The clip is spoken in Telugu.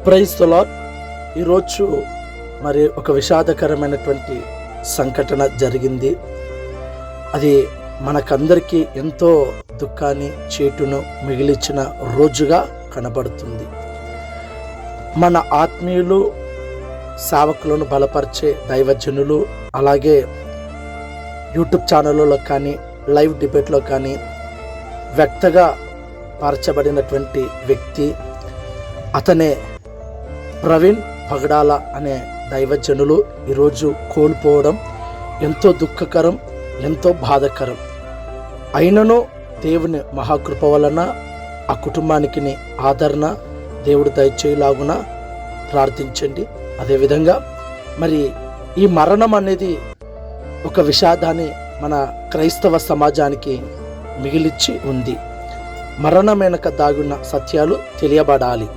Praise the lord. ఈరోజు మరి ఒక విషాదకరమైనటువంటి సంఘటన జరిగింది. అది మనకందరికీ ఎంతో దుఃఖాన్ని చేటును మిగిలించిన రోజుగా కనబడుతుంది. మన ఆత్మీయులు, సేవకులను బలపరిచే దైవజనులు, అలాగే యూట్యూబ్ ఛానళ్ళలో కానీ లైవ్ డిబేట్లో కానీ వ్యక్తగా పరచబడినటువంటి వ్యక్తి, అతనే ప్రవీణ్ పగడాల అనే దైవజనులు ఈరోజు కోల్పోవడం ఎంతో దుఃఖకరం, ఎంతో బాధకరం. అయినను దేవుని మహాకృప వలన ఆ కుటుంబానికి ఆదరణ దేవుడు దయచేయులాగున ప్రార్థించండి. అదేవిధంగా మరి ఈ మరణం అనేది ఒక విషాదాన్ని మన క్రైస్తవ సమాజానికి మిగిలిచ్చి ఉంది. మరణం వెనుక దాగున్న సత్యాలు తెలియబడాలి.